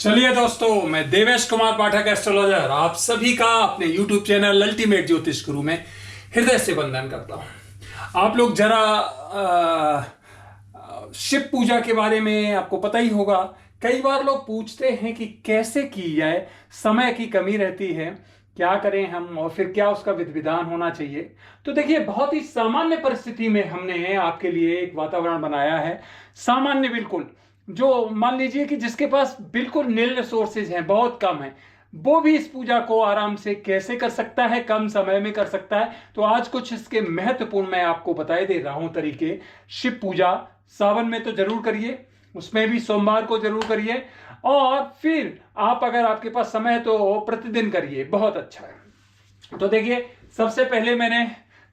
चलिए दोस्तों, मैं देवेश कुमार पाठक एस्ट्रोलॉजर आप सभी का अपने YouTube चैनल अल्टीमेट ज्योतिष गुरु में हृदय से वंदन करता हूं। आप लोग जरा शिव पूजा के बारे में आपको पता ही होगा। कई बार लोग पूछते हैं कि कैसे की जाए, समय की कमी रहती है, क्या करें हम और फिर क्या उसका विधि विधान होना चाहिए। तो देखिए, बहुत ही सामान्य परिस्थिति में हमने आपके लिए एक वातावरण बनाया है, सामान्य बिल्कुल, जो मान लीजिए कि जिसके पास बिल्कुल नील रिसोर्सेज हैं, बहुत कम है, वो भी इस पूजा को आराम से कैसे कर सकता है, कम समय में कर सकता है। तो आज कुछ इसके महत्वपूर्ण मैं आपको बताए दे रहा हूं तरीके। शिव पूजा सावन में तो जरूर करिए, उसमें भी सोमवार को जरूर करिए, और फिर आप अगर आपके पास समय है तो प्रतिदिन करिए, बहुत अच्छा है। तो देखिए, सबसे पहले मैंने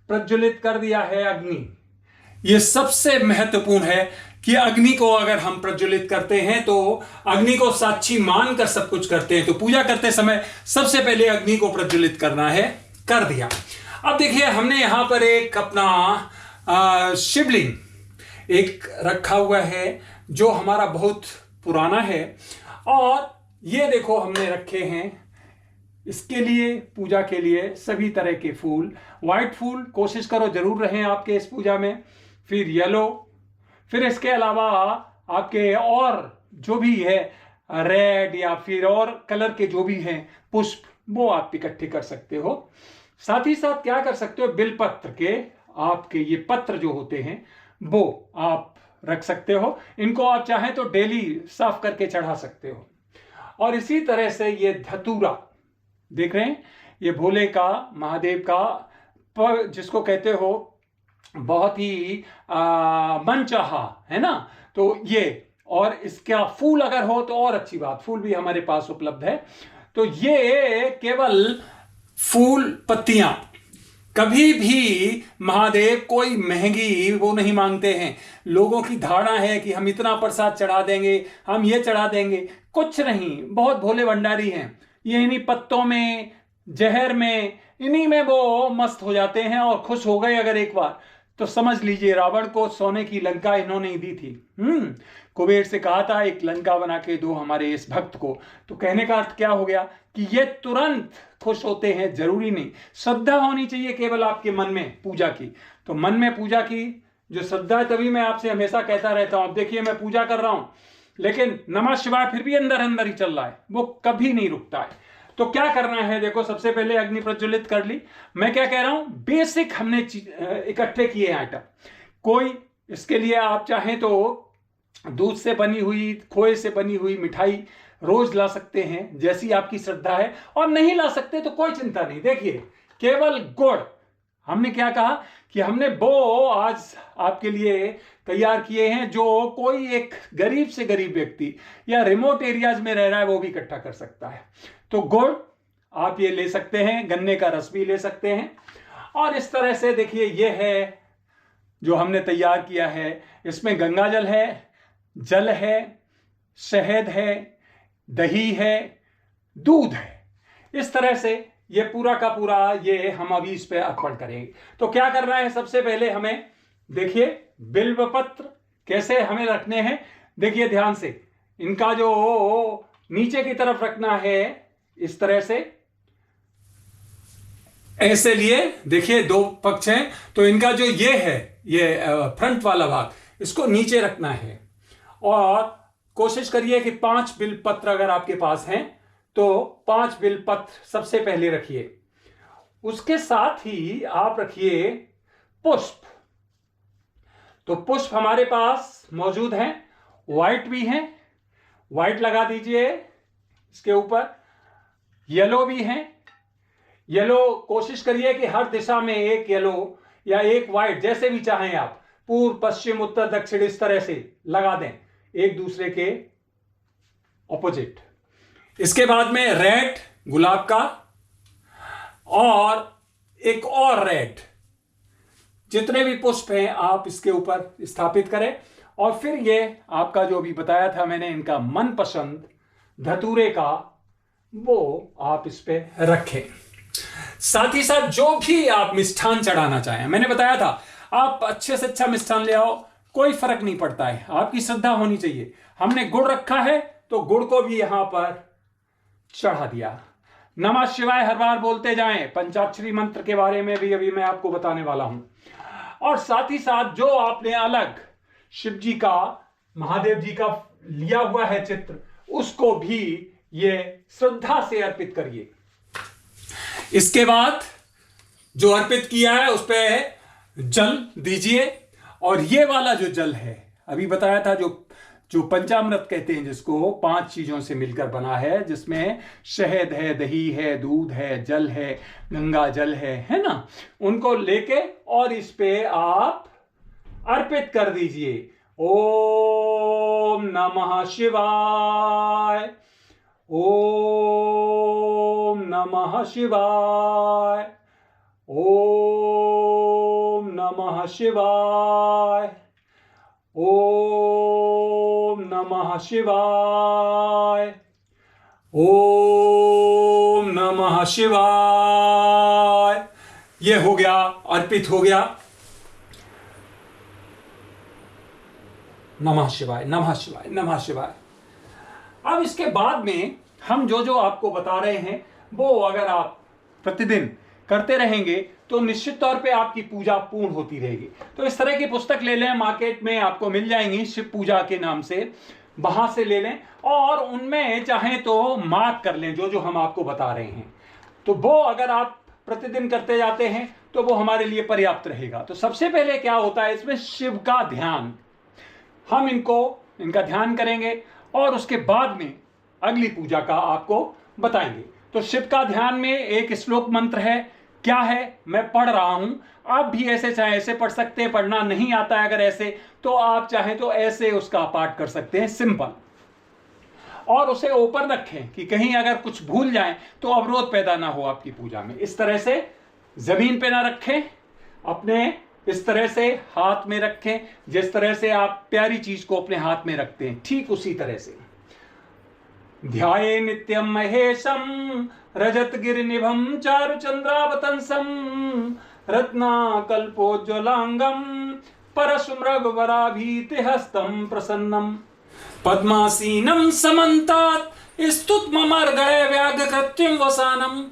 प्रज्वलित कर दिया है अग्नि। ये सबसे महत्वपूर्ण है कि अग्नि को अगर हम प्रज्वलित करते हैं तो अग्नि को साक्षी मानकर सब कुछ करते हैं। तो पूजा करते समय सबसे पहले अग्नि को प्रज्वलित करना है, कर दिया। अब देखिए, हमने यहां पर एक अपना शिवलिंग एक रखा हुआ है जो हमारा बहुत पुराना है, और ये देखो हमने रखे हैं इसके लिए, पूजा के लिए सभी तरह के फूल। व्हाइट फूल कोशिश करो जरूर रहें आपके इस पूजा में, फिर येलो, फिर इसके अलावा आपके और जो भी है रेड या फिर और कलर के जो भी हैं पुष्प, वो आप इकट्ठे कर सकते हो। साथ ही साथ क्या कर सकते हो, बिलपत्र के आपके ये पत्र जो होते हैं वो आप रख सकते हो। इनको आप चाहें तो डेली साफ करके चढ़ा सकते हो। और इसी तरह से ये धतूरा देख रहे हैं, ये भोले का, महादेव का, जिसको कहते हो बहुत ही मनचाहा है ना, तो ये, और इसका फूल अगर हो तो और अच्छी बात, फूल भी हमारे पास उपलब्ध है। तो ये केवल फूल पत्तियां, कभी भी महादेव कोई महंगी वो नहीं मांगते हैं। लोगों की धारणा है कि हम इतना प्रसाद चढ़ा देंगे, हम ये चढ़ा देंगे, कुछ नहीं। बहुत भोले भंडारी हैं, ये इन्हीं पत्तों में, जहर में, इन्हीं में वो मस्त हो जाते हैं और खुश हो गए अगर एक बार तो समझ लीजिए रावण को सोने की लंका इन्होंने ही दी थी। कुबेर से कहा था एक लंका बना के दो हमारे इस भक्त को। तो कहने का अर्थ क्या हो गया कि ये तुरंत खुश होते हैं। जरूरी नहीं, श्रद्धा होनी चाहिए केवल आपके मन में पूजा की। तो मन में पूजा की जो श्रद्धा है, तभी मैं आपसे हमेशा कहता रहता हूं। अब देखिए, मैं पूजा कर रहा हूं लेकिन नमः शिवाय फिर भी अंदर अंदर ही चल रहा है, वो कभी नहीं रुकता है। तो क्या करना है, देखो, सबसे पहले अग्नि प्रज्वलित कर ली। मैं क्या कह रहा हूं, बेसिक हमने इकट्ठे किए आइटम। कोई इसके लिए आप चाहें तो दूध से बनी हुई, खोए से बनी हुई मिठाई रोज ला सकते हैं, जैसी आपकी श्रद्धा है। और नहीं ला सकते तो कोई चिंता नहीं। देखिए, केवल गुड़, हमने क्या कहा कि हमने वो आज आपके लिए तैयार किए हैं जो कोई एक गरीब से गरीब व्यक्ति या रिमोट एरियाज में रह रहा है वो भी इकट्ठा कर सकता है। तो गुड़ आप ये ले सकते हैं, गन्ने का रस भी ले सकते हैं। और इस तरह से देखिए, ये है जो हमने तैयार किया है। इसमें गंगा जल है, जल है, शहद है, दही है, दूध है। इस तरह से ये पूरा का पूरा ये हम अभी इस पे अर्पण करेंगे। तो क्या करना है, सबसे पहले हमें देखिए बिल्व पत्र कैसे हमें रखने हैं। देखिए ध्यान से, इनका जो नीचे की तरफ रखना है इस तरह से, ऐसे लिए। देखिए दो पक्ष हैं, तो इनका जो ये है, ये फ्रंट वाला भाग, इसको नीचे रखना है। और कोशिश करिए कि 5 बिल्व पत्र अगर आपके पास हैं तो 5 बिल्व पत्र सबसे पहले रखिए। उसके साथ ही आप रखिए पुष्प। तो पुष्प हमारे पास मौजूद हैं, व्हाइट भी हैं, व्हाइट लगा दीजिए इसके ऊपर। येलो भी हैं, येलो कोशिश करिए कि हर दिशा में एक येलो या एक व्हाइट, जैसे भी चाहें आप, पूर्व पश्चिम उत्तर दक्षिण इस तरह से लगा दें, एक दूसरे के ऑपोजिट। इसके बाद में रेड, गुलाब का, और एक और रेड, जितने भी पुष्प हैं आप इसके ऊपर स्थापित करें। और फिर ये आपका जो भी बताया था मैंने, इनका मनपसंद धतूरे का, वो आप इस पे रखें। साथ ही साथ जो भी आप मिष्ठान चढ़ाना चाहें, मैंने बताया था आप अच्छे से अच्छा मिष्ठान ले आओ, कोई फर्क नहीं पड़ता है, आपकी श्रद्धा होनी चाहिए। हमने गुड़ रखा है तो गुड़ को भी यहां पर चढ़ा दिया। नमः शिवाय हर बार बोलते जाएं। पंचाक्षरी मंत्र के बारे में भी अभी मैं आपको बताने वाला हूं। और साथ ही साथ जो आपने अलग शिव जी का, महादेव जी का लिया हुआ है चित्र, उसको भी ये श्रद्धा से अर्पित करिए। इसके बाद जो अर्पित किया है उस पे जल दीजिए। और ये वाला जो जल है, अभी बताया था, जो पंचामृत कहते हैं, जिसको 5 चीजों से मिलकर बना है, जिसमें शहद है, दही है, दूध है, जल है, गंगा जल है ना, उनको लेके और इस पे आप अर्पित कर दीजिए। ओम नमः शिवाय, ओम नमः शिवाय, ओम नमः शिवाय, ओम नमः शिवाय, ओम नमः शिवाय। ये हो गया, अर्पित हो गया। नमः शिवाय, नमः शिवाय, नमः शिवाय। अब इसके बाद में हम जो आपको बता रहे हैं, वो अगर आप प्रतिदिन करते रहेंगे तो निश्चित तौर पे आपकी पूजा पूर्ण होती रहेगी। तो इस तरह की पुस्तक ले लें, मार्केट में आपको मिल जाएंगी, शिव पूजा के नाम से, वहां से ले लें और उनमें चाहें तो मार्क कर लें जो हम आपको बता रहे हैं। तो वो अगर आप प्रतिदिन करते जाते हैं तो वो हमारे लिए पर्याप्त रहेगा। तो सबसे पहले क्या होता है, इसमें शिव का ध्यान, हम इनका ध्यान करेंगे और उसके बाद में अगली पूजा का आपको बताएंगे। तो शिव का ध्यान में एक श्लोक मंत्र है, क्या है मैं पढ़ रहा हूं, आप भी ऐसे चाहे ऐसे पढ़ सकते हैं, पढ़ना नहीं आता है अगर ऐसे तो आप चाहें तो ऐसे उसका पाठ कर सकते हैं, सिंपल। और उसे ऊपर रखें कि कहीं अगर कुछ भूल जाएं तो अवरोध पैदा ना हो आपकी पूजा में। इस तरह से जमीन पे ना रखें, अपने इस तरह से हाथ में रखें, जिस तरह से आप प्यारी चीज को अपने हाथ में रखते हैं, ठीक उसी तरह से। ध्याये नित्यम महेशम रजत गिरिनिभम चारुचंद्रावतंसम रत्नाकल्पोज्ज्वलांगम परशुमृगवराभीति हस्तम प्रसन्नम पद्मासीनम समन्तात स्तुत्मर्गय व्याघ्रकृत्यं वसानम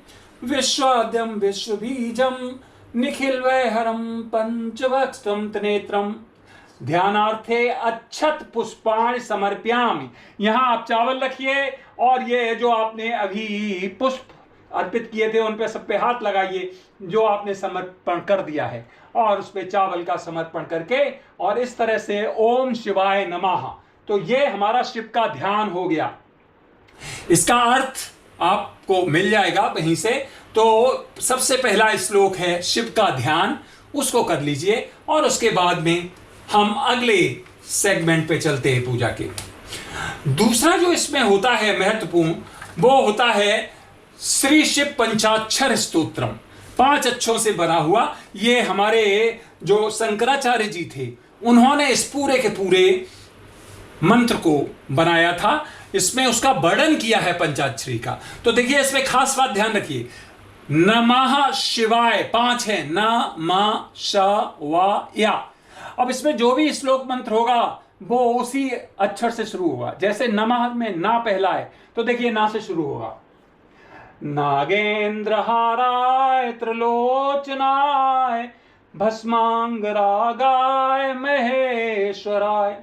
विश्वाद्यम विश्वबीजम निखिल वैहरम पंचवक्त्रम त्रिनेत्रम ध्यानार्थे अच्छत पुष्पाणि समर्प्यामि। यहां आप चावल रखिए और ये जो आपने अभी पुष्प अर्पित किए थे उन पे सब पे हाथ लगाइए जो आपने समर्पण कर दिया है, और उस पे चावल का समर्पण करके और इस तरह से ओम शिवाय नमः। तो ये हमारा शिव का ध्यान हो गया। इसका अर्थ आपको मिल जाएगा वहीं से। तो सबसे पहला श्लोक है शिव का ध्यान, उसको कर लीजिए और उसके बाद में हम अगले सेगमेंट पे चलते हैं पूजा के। दूसरा जो इसमें होता है महत्वपूर्ण, वो होता है श्री शिव पंचाक्षर स्तोत्रम, 5 अक्षरों से बना हुआ। ये हमारे जो शंकराचार्य जी थे उन्होंने इस पूरे के पूरे मंत्र को बनाया था, इसमें उसका वर्णन किया है पंचाक्षरी का। तो देखिए इसमें खास बात ध्यान रखिए, नमः शिवाय 5 है, न म श व या। अब इसमें जो भी श्लोक मंत्र होगा वो उसी अक्षर से शुरू होगा। जैसे नमः में ना पहला है तो देखिए ना से शुरू होगा, नागेंद्रहाराय त्रिलोचनाय भस्मांगरागाय महेश्वराय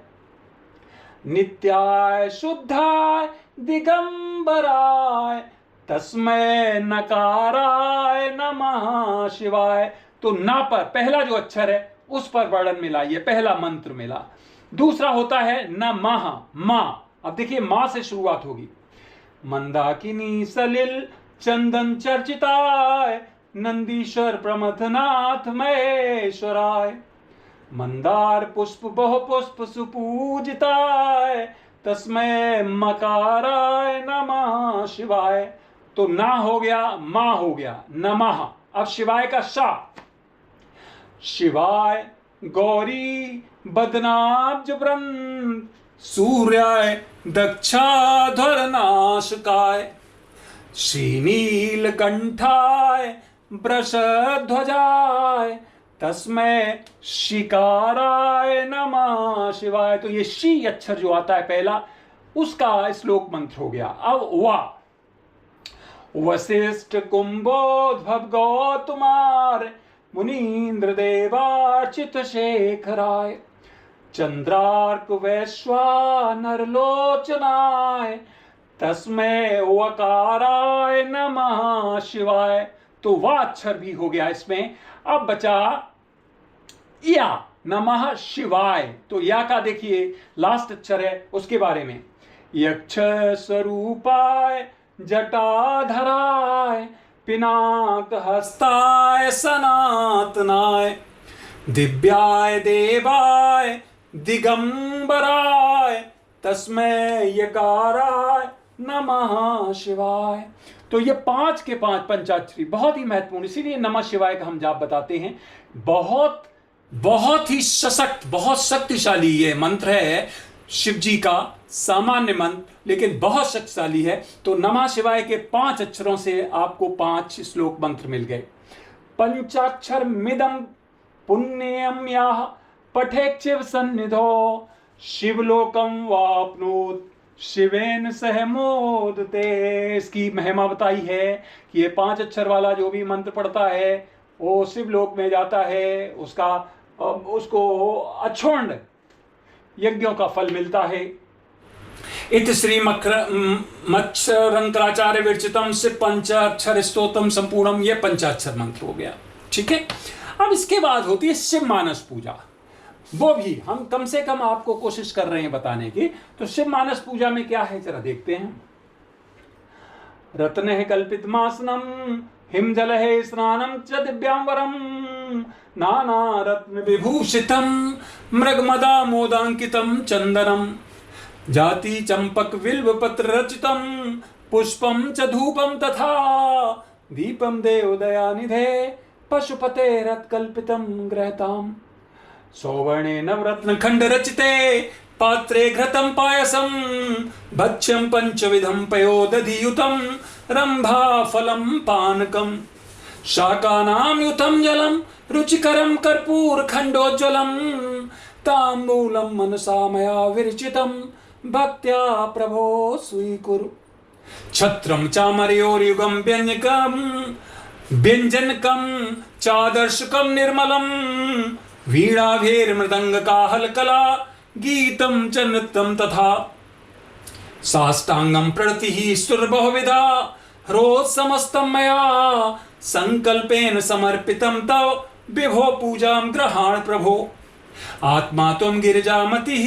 नित्याय शुद्धाय दिगंबराय तस्मै नकाराय नमः शिवाय। तो ना पर पहला जो अक्षर है उस पर वर्णन मिला, ये पहला मंत्र मिला। दूसरा होता है नमः, मां। अब देखिए मां से शुरुआत होगी, मंदाकिनी सलिल चंदन चर्चिताय नंदीश्वर प्रमथनाथ महेश्वराय मंदार पुष्प बहु पुष्प सुपूजिताय तस्मै मकाराय नमः शिवाय। तो ना हो गया, मां हो गया, नमः। अब शिवाय का शा, शिवाय गौरी बदनाब्ज वृंद सूर्याय दक्षाध्वरनाशकाय श्रीनीलकंठाय वृषध्वजाय तस्मै शिकाराय नमः शिवाय। तो ये शी अक्षर जो आता है पहला, उसका श्लोक मंत्र हो गया। अब वाह, वशिष्ठ कुंभोद्भव गौतमार मुनीन्द्र देवार्चित शेखराय चंद्रार्क वैश्वानर लोचनाय तस्मै वकाराय नमः शिवाय। तो वह अक्षर भी हो गया इसमें। अब बचा या, नमः शिवाय। तो या का देखिए लास्ट अक्षर है, उसके बारे में यक्ष स्वरूपाय जटाधराय पिनाक हस्ताय सनातनाय दिव्याय देवाय दिगंबराय तस्मै यकाराय नमः शिवाय। तो ये 5 के 5 पंचाक्षरी बहुत ही महत्वपूर्ण, इसीलिए नमः शिवाय का हम जाप बताते हैं। बहुत ही सशक्त, बहुत शक्तिशाली ये मंत्र है, शिव जी का सामान्य मंत्र, लेकिन बहुत शक्तिशाली है। तो नमः शिवाय के 5 अक्षरों से आपको 5 श्लोक मंत्र मिल गए। पंचाक्षर मिदम पुण्यम याह पठेत् शिव सन्निधो शिवलोकम वाप्नोत शिवेन सह मोदते। इसकी महिमा बताई है कि ये 5 अक्षर वाला जो भी मंत्र पढ़ता है वो शिवलोक में जाता है, उसको अक्षुण्ण यज्ञों का फल मिलता है। इत श्री मत्स्यरंकराचार्य विरचितम से पंचाक्षर स्तोत्रम संपूर्णम, ये पंचाक्षर मंत्र हो गया। ठीक है, अब इसके बाद होती है शिव मानस पूजा। वो भी हम कम से कम आपको कोशिश कर रहे हैं बताने की। तो शिव मानस पूजा में क्या है जरा देखते हैं। रत्न है कल्पित मासनम हिमजल है स्नानम च दिव्यांबरम नाना रत्न विभूषितम मृगमदा मोदांकितम चंदनम जाति चंपक बिल्व पत्र रचितम पुष्पम च धूपम तथा दीपम देवदया निधे पशुपते रत्कल्पितम ग्रहताम सौवर्णे नवरत्न खंड रचिते पात्रे घृतं पायसं भक्ष्यं पंचविधं पयोदधियुतं रंभा फलं पानकं शाकानां युतं जलं रुचिकरं कर्पूर खंडोज्ज्वलं ताम्बूलं मनसा मया विरचितं भक्त्या प्रभो स्वीकुरु छत्रं चामरयोर्युगं व्यंजनकं चादर्शकं निर्मलं वीणाभैर्मृदंग काहलकला गीतं च नृत्यं तथा साष्टांगं प्रणतिः सुरबहुविधा हरोत् समस्तं मया संकल्पेन समर्पितं तव विभो पूजां गृहाण प्रभो आत्मा त्वं गिरिजामतिः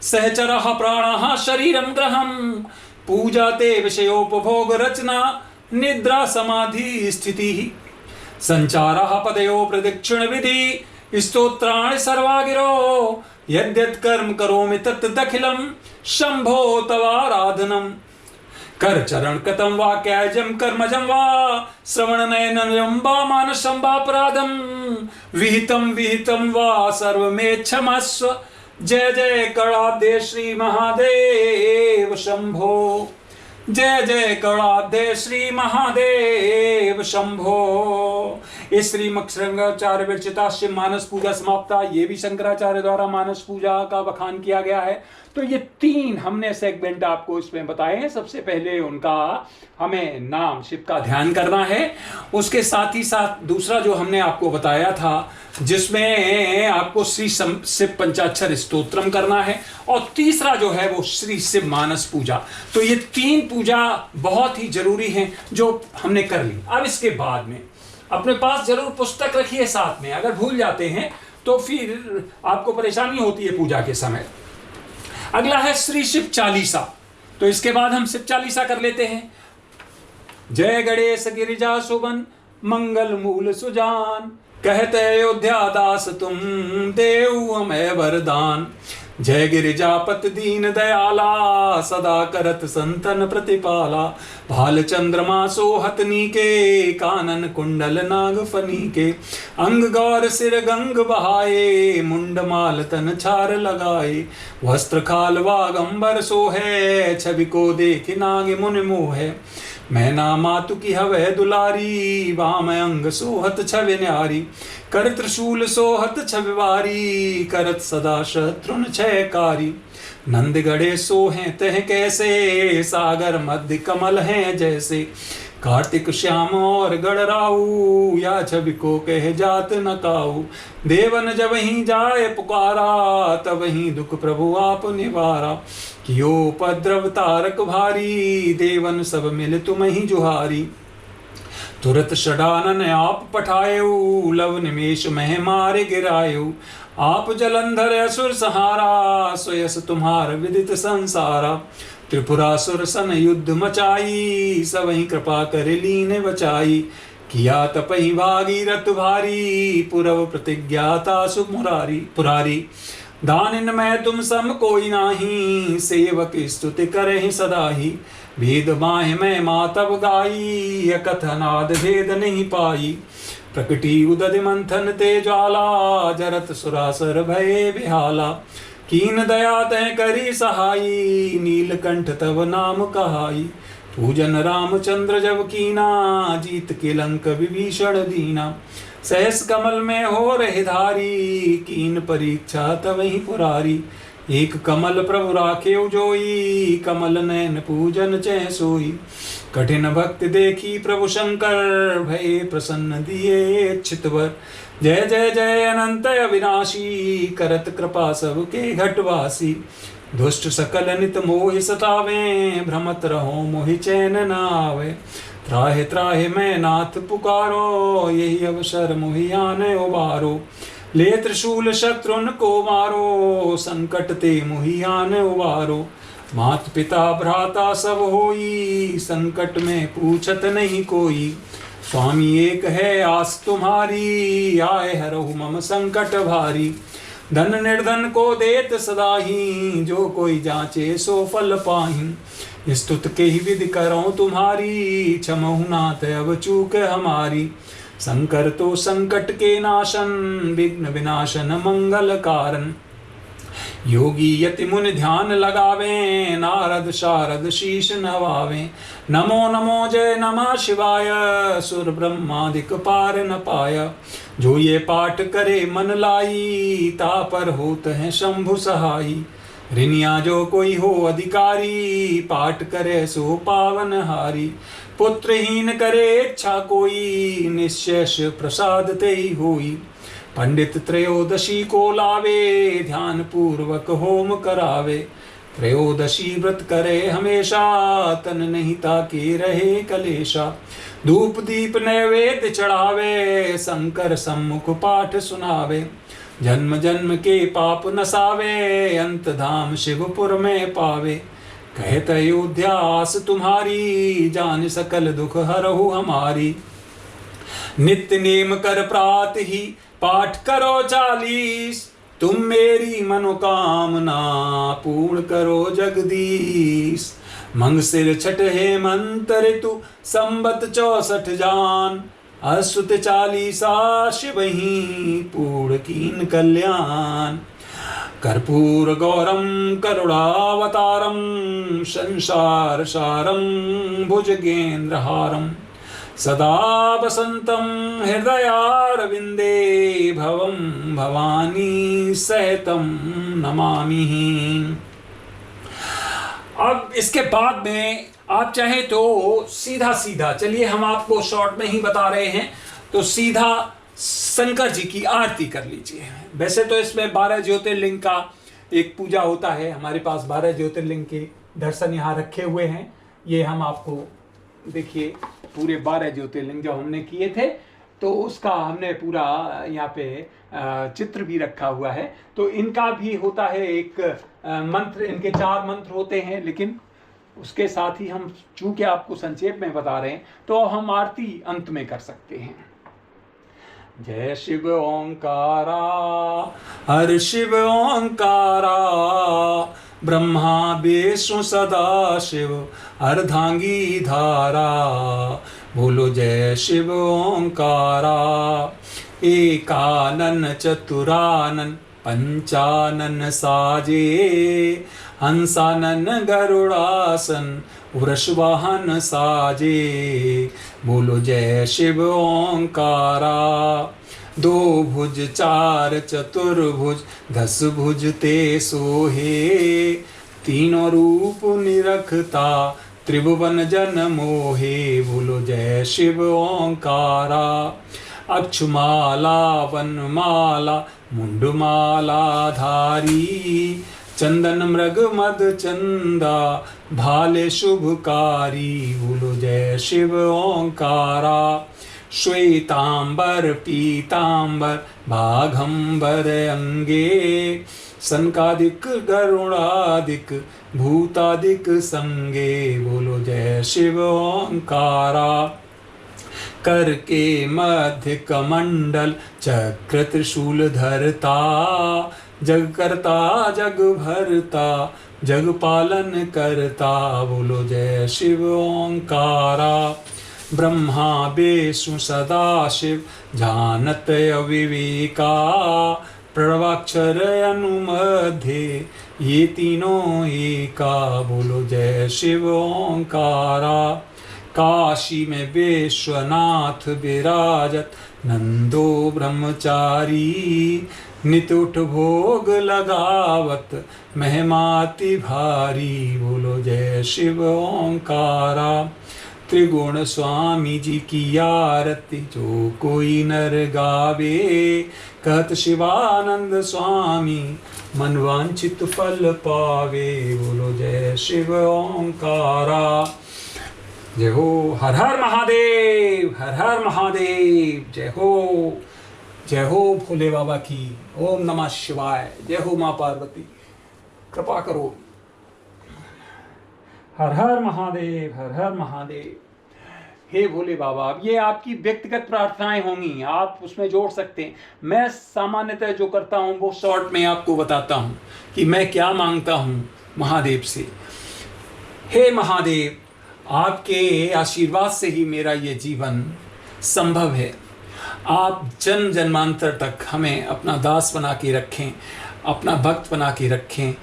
सहचरः प्राणः शरीरं ग्रहं पूजा ते विषयोपभोग रचना निद्रा समाधि स्थितिः संचारः पदयो प्रदक्षिण विधि स्तोत्राणि सर्वागिरो यद्यत् कर्म करोमि तत् दखिलं शंभो तवाराधनम् कर चरण कतं वा कैजं कर्मजं वा श्रवण नयनं वा मानसं वा अपराधं विहितं वा सर्वमेच्छमस्व जय जय कणाब्दे श्री महादेव शंभो जय जय कणाब्दे श्री महादेव शंभो। इस श्री शंकराचार्य विरचिता शिव मानस पूजा समाप्ता। ये भी शंकराचार्य द्वारा मानस पूजा का बखान किया गया है। तो ये 3 हमने सेगमेंट आपको इसमें बताए हैं। सबसे पहले उनका हमें नाम शिव का ध्यान करना है, उसके साथ ही साथ दूसरा जो हमने आपको बताया था जिसमें आपको श्री शिव पंचाक्षर स्तोत्रम करना है, और तीसरा जो है वो श्री शिव मानस पूजा। तो ये 3 पूजा बहुत ही जरूरी हैं जो हमने कर ली। अब इसके बाद में अपने पास जरूर पुस्तक रखिए साथ में, अगर भूल जाते हैं तो फिर आपको परेशानी होती है पूजा के समय। अगला है श्री शिव चालीसा। तो इसके बाद हम शिव चालीसा कर लेते हैं। जय गणेश गिरिजा सुबन मंगल मूल सुजान कहते अयोध्या दास तुम देव अमय वरदान जय गिरिजापत दीन दयाला सदा करत संतन प्रतिपाला भाल चंद्रमा सोहतनी के कानन कुंडल नाग फनी के अंग गौर सिर गंग बहाए मुंड माल तन छार लगाए वस्त्र खाल वागंबर सोहे छवि को देख नाग मुनि मोहे मैना मातु की हवै दुलारी वाम अंग सोहत छवि न्यारी कर त्रिशूल सोहत छविवारी करत सदा शत्रुन क्षयकारी नंद गड़े सो हैं तह कैसे, सागर मध्य कमल हैं जैसे। कार्तिक श्याम और गणराऊ, या छवि को कह जात न काऊ। देवन जब ही जाए पुकारा, तब ही दुख प्रभु आप निवारा। कियो उपद्रव तारक भारी, देवन सब मिल तुम ही जुहारी। तुरत षडानन आप पठायो, लव निमेष मह मारे गिरायो। आप जलंधर असुर सहारा, सोयस तुम्हार विदित संसारा। त्रिपुरासुर सन युद्ध मचाई, सबहि कृपा कर लीन बचाई। किया तपहि भागीरथ भारी, पुरव प्रतिज्ञाता सुमुरारी पुरारी। दानिन में तुम सम कोई नाही, सेवक स्तुति करहि सदाही। भेद माह में मातव गाई, कथनाद भेद नहीं पाई। प्रकटी उदध मंथन ते ज्वाला, जरत सुरासर भये बिहाला। कीन दया तय करी सहाई, नीलकंठ तव नाम कहाई। पूजन रामचंद्र जब कीना, जीत के लंक विभीषण दीना। सहस कमल में हो रहे धारी, कीन परीक्षा तव ही पुरारी। एक कमल प्रभु राखे जोई, कमल नयन पूजन चह सोई। कठिन भक्ति देखी प्रभु शंकर, भय प्रसन्न दिए चितवर। जय जय जय अनंत अविनाशी, करत कृपा सबके घटवासी। दुष्ट सकल नित मोहि सतावे, भ्रमत रहो मोहि चैन न आवे। त्राहे त्राहे मैं नाथ पुकारो, यही अवसर मोहि आने उबारो। ले त्रिशूल शत्रुन को मारो, संकट ते मोहि आने उबारो। मात पिता भ्राता सब होई, संकट में पूछत नहीं कोई। स्वामी एक है आस तुम्हारी, आए हरहु मम संकट भारी। धन निर्धन को देत सदाही, जो कोई जांचे सो फल पाही। स्तुत के ही विधि करो तुम्हारी, क्षमहु नाथ अब चूक हमारी। शंकर तो संकट के नाशन, विघ्न विनाशन मंगल कारण। योगी यति मुनि ध्यान लगावे, नारद शारद शीश नवावे। नमो नमो जय नमः शिवाय, सुर ब्रह्मादिक पार न पाया। जो ये पाठ करे मन लाई, तापर होत है शंभु सहाई। ऋनिया जो कोई हो अधिकारी, पाठ करे सो पावन हारी। पुत्रहीन करे इच्छा कोई, निश्चय प्रसाद ते ही होई। पंडित त्रयोदशी को लावे, ध्यान पूर्वक होम करावे। त्रयोदशी व्रत करे हमेशा, तन नहीं ताके रहे कलेशा। धूप दीप नैवेद्य चढ़ावे, शंकर सम्मुख पाठ सुनावे। जन्म जन्म के पाप नसावे, अंत धाम शिवपुर में पावे। कहत अयोध्या आस तुम्हारी, जान सकल दुख हरहु हमारी। नित्य नेम कर प्रात ही पाठ करो 40, तुम मेरी मनोकामना पूर्ण करो जगदीश। मंगसिर छठ हेमंत ऋतु संबत 64 जान, अश्रुत 40 शिव ही पूर्ण कीन कल्याण। कर्पूर गौरम करुणावतारम, संसार सारम भुजगेन्द्रहारम। सदा वसंतम हृदयारविंदे, भवम भवानी सहितम नमामि। अब इसके बाद में आप चाहें तो सीधा सीधा, चलिए हम आपको शॉर्ट में ही बता रहे हैं, तो सीधा शंकर जी की आरती कर लीजिए। वैसे तो इसमें 12 ज्योतिर्लिंग का एक पूजा होता है, हमारे पास 12 ज्योतिर्लिंग के दर्शन यहाँ रखे हुए हैं। ये हम आपको देखिए पूरे 12 ज्योतिर्लिंग जो हमने किए थे, तो उसका हमने पूरा यहाँ पे चित्र भी रखा हुआ है। तो इनका भी होता है एक मंत्र, इनके 4 मंत्र होते हैं, लेकिन उसके साथ ही हम चूंकि आपको संक्षेप में बता रहे हैं, तो हम आरती अंत में कर सकते हैं। जय शिव ओंकारा, हर शिव ओंकारा। ब्रह्मा विष्णु सदा शिव, अर्धांगी धारा। बोलो जय शिव ओंकारा। एकानन चतुरानन पंचानन साजे, हंसानन गरुड़ासन वृषवाहन साजे। बोलो जय शिव ओंकारा। दो भुज चार चतुर्भुज 10 भुज ते सोहे, तीनों रूप निरखता त्रिभुवन जन मोहे। बोलो जय शिव ओंकारा। अक्षमाला वनमाला मुंडमाला धारी, चंदन मृग मद चंदा भाले शुभकारी। बोलो जय शिव ओंकारा। श्वेतांबर पीतांबर बाघंबर अंगे, सनकादिक गरुड़ादिक भूतादिक संगे। बोलो जय शिव ओंकारा। कर के मध्य कमंडल चक्र त्रिशूल धरता, जग करता जग भरता जग पालन करता। बोलो जय शिव ओंकारा। ब्रह्मा विष्णु सदाशिव जानत अविवेका, प्रणवाक्षर अनुमध्ये ये तीनों एका। बोलो जय शिव ओंकारा। काशी में विश्वनाथ विराजत नंदो ब्रह्मचारी, नित उठ भोग लगावत महिमाति भारी। बोलो जय शिव ओंकारा। त्रिगुण स्वामी जी की आरती जो कोई नर गावे, कहत शिवानंद स्वामी मन वांछित फल पावे। बोलो जय शिव ओंकारा। जय हो। हर हर महादेव, हर हर महादेव। जय हो भोले बाबा की। ओम नमः शिवाय। जय हो माँ पार्वती, कृपा करो। हर हर महादेव, हर हर महादेव। हे भोले बाबा, अब ये आपकी व्यक्तिगत प्रार्थनाएं होंगी, आप उसमें जोड़ सकते हैं। मैं सामान्यतः जो करता हूँ वो शॉर्ट में आपको बताता हूँ कि मैं क्या मांगता हूँ महादेव से। हे महादेव, आपके आशीर्वाद से ही मेरा ये जीवन संभव है। आप जन्म जन्मांतर तक हमें अपना दास बना के रखें, अपना भक्त बना के रखें।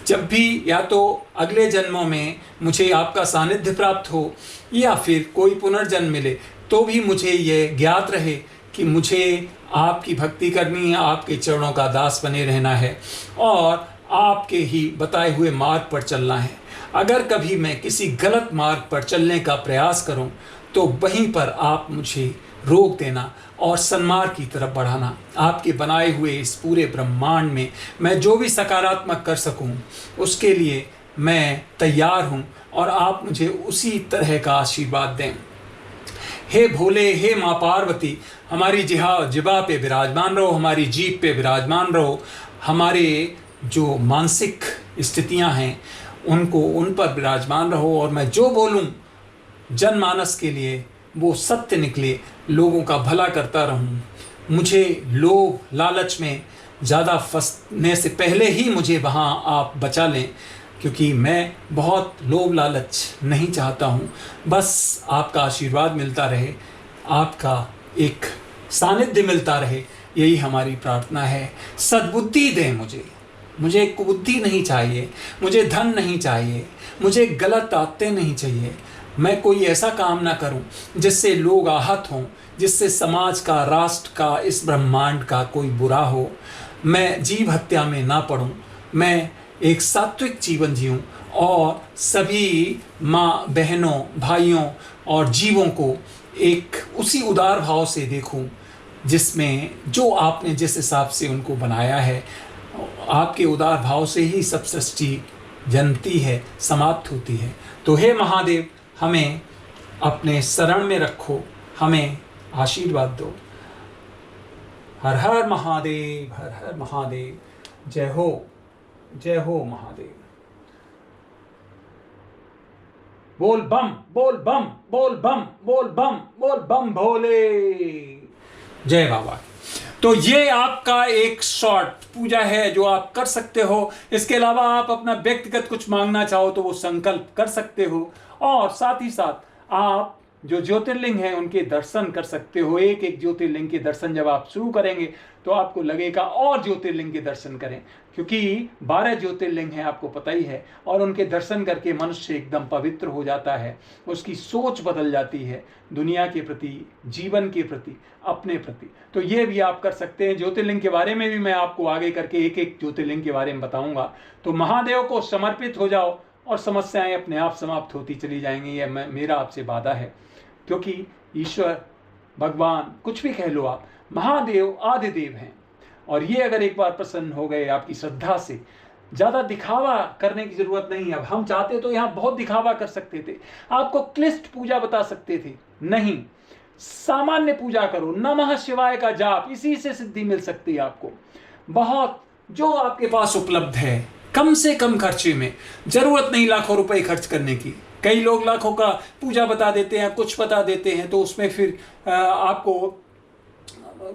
जब भी या तो अगले जन्मों में मुझे आपका सानिध्य प्राप्त हो या फिर कोई पुनर्जन्म मिले, तो भी मुझे ये ज्ञात रहे कि मुझे आपकी भक्ति करनी है, आपके चरणों का दास बने रहना है और आपके ही बताए हुए मार्ग पर चलना है। अगर कभी मैं किसी गलत मार्ग पर चलने का प्रयास करूं, तो वहीं पर आप मुझे रोक देना और सन्मार्ग की तरफ बढ़ाना। आपके बनाए हुए इस पूरे ब्रह्मांड में मैं जो भी सकारात्मक कर सकूं, उसके लिए मैं तैयार हूं और आप मुझे उसी तरह का आशीर्वाद दें। हे भोले, हे माँ पार्वती, हमारी जिह्वा पे विराजमान रहो, हमारी जीभ पे विराजमान रहो। हमारे जो मानसिक स्थितियां हैं उनको उन पर विराजमान रहो और मैं जो बोलूं जनमानस के लिए वो सत्य निकले, लोगों का भला करता रहूं। मुझे लोभ लालच में ज़्यादा फंसने से पहले ही मुझे वहाँ आप बचा लें, क्योंकि मैं बहुत लोभ लालच नहीं चाहता हूँ। बस आपका आशीर्वाद मिलता रहे, आपका एक सानिध्य मिलता रहे, यही हमारी प्रार्थना है। सद्बुद्धि दें मुझे कुबुद्धि नहीं चाहिए, मुझे धन नहीं चाहिए, मुझे गलत आदतें नहीं चाहिए। मैं कोई ऐसा काम ना करूं जिससे लोग आहत हों, जिससे समाज का, राष्ट्र का, इस ब्रह्मांड का कोई बुरा हो। मैं जीव हत्या में ना पड़ूं, मैं एक सात्विक जीवन जीऊं और सभी माँ बहनों, भाइयों और जीवों को एक उसी उदार भाव से देखूं जिसमें जो आपने जिस हिसाब से उनको बनाया है। आपके उदार भाव से ही सब सृष्टि जनती है, समाप्त होती है। तो हे महादेव, हमें अपने शरण में रखो, हमें आशीर्वाद दो। हर हर महादेव, हर हर महादेव। जय हो महादेव। बोल बम, बोल बम, बोल बम, बोल बम, बोल बम भोले। जय बाबा। तो ये आपका एक शॉर्ट पूजा है जो आप कर सकते हो। इसके अलावा आप अपना व्यक्तिगत कुछ मांगना चाहो तो वो संकल्प कर सकते हो और साथ ही साथ आप जो ज्योतिर्लिंग हैं उनके दर्शन कर सकते हो। एक एक ज्योतिर्लिंग के दर्शन जब आप शुरू करेंगे तो आपको लगेगा और ज्योतिर्लिंग के दर्शन करें, क्योंकि 12 ज्योतिर्लिंग हैं, आपको पता ही है। और उनके दर्शन करके मनुष्य एकदम पवित्र हो जाता है, उसकी सोच बदल जाती है दुनिया के प्रति, जीवन के प्रति, अपने प्रति। तो ये भी आप कर सकते हैं। ज्योतिर्लिंग के बारे में भी मैं आपको आगे करके एक एक ज्योतिर्लिंग के बारे में बताऊंगा। तो महादेव को समर्पित हो जाओ और समस्याएं अपने आप समाप्त होती चली जाएंगी। यह मेरा आपसे वादा है, क्योंकि ईश्वर, भगवान, कुछ भी कह लो आप, महादेव आदिदेव हैं। और ये अगर एक बार प्रसन्न हो गए आपकी श्रद्धा से, ज़्यादा दिखावा करने की जरूरत नहीं है। अब हम चाहते तो यहाँ बहुत दिखावा कर सकते थे, आपको क्लिष्ट पूजा बता सकते थे, नहीं, सामान्य पूजा करो, नमः शिवाय का जाप, इसी से सिद्धि मिल सकती है आपको। बहुत जो आपके पास उपलब्ध है, कम से कम खर्चे में, जरूरत नहीं लाखों रुपए खर्च करने की। कई लोग लाखों का पूजा बता देते हैं, कुछ बता देते हैं, तो उसमें फिर आपको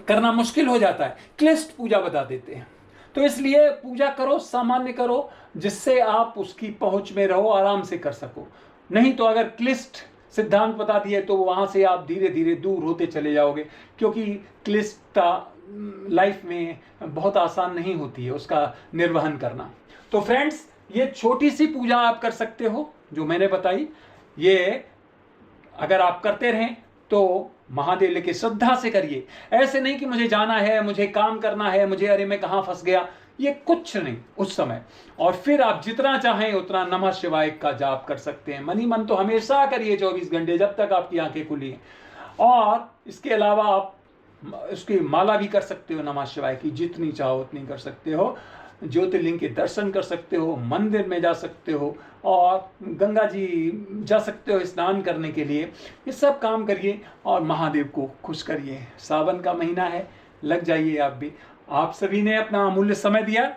करना मुश्किल हो जाता है। क्लिष्ट पूजा बता देते हैं, तो इसलिए पूजा करो, सामान्य करो, जिससे आप उसकी पहुंच में रहो, आराम से कर सको। नहीं तो अगर क्लिष्ट सिद्धांत बता दिए तो वहां से आप धीरे धीरे दूर होते चले जाओगे, क्योंकि क्लिष्टता लाइफ में बहुत आसान नहीं होती है उसका निर्वहन करना। तो फ्रेंड्स, ये छोटी सी पूजा आप कर सकते हो जो मैंने बताई। ये अगर आप करते रहें तो महादेव लेके श्रद्धा से करिए। ऐसे नहीं कि मुझे जाना है, मुझे काम करना है, मुझे अरे मैं कहाँ फंस गया, ये कुछ नहीं उस समय। और फिर आप जितना चाहें उतना नमः शिवाय का जाप कर सकते हैं। मन ही मन तो हमेशा करिए 24 घंटे, जब तक आपकी आंखें खुली हैं। और इसके अलावा आप उसकी माला भी कर सकते हो नमः शिवाय की, जितनी चाहो उतनी कर सकते हो। ज्योतिर्लिंग के दर्शन कर सकते हो, मंदिर में जा सकते हो, और गंगा जी जा सकते हो स्नान करने के लिए। ये सब काम करिए और महादेव को खुश करिए। सावन का महीना है, लग जाइए आप भी। आप सभी ने अपना अमूल्य समय दिया,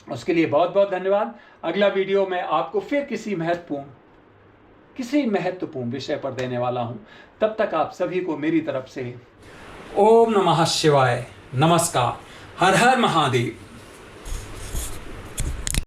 उसके लिए बहुत बहुत धन्यवाद। अगला वीडियो में आपको फिर किसी महत्वपूर्ण विषय पर देने वाला हूं। तब तक आप सभी को मेरी तरफ से ओम नमः शिवाय, नमस्कार, हर हर महादेव।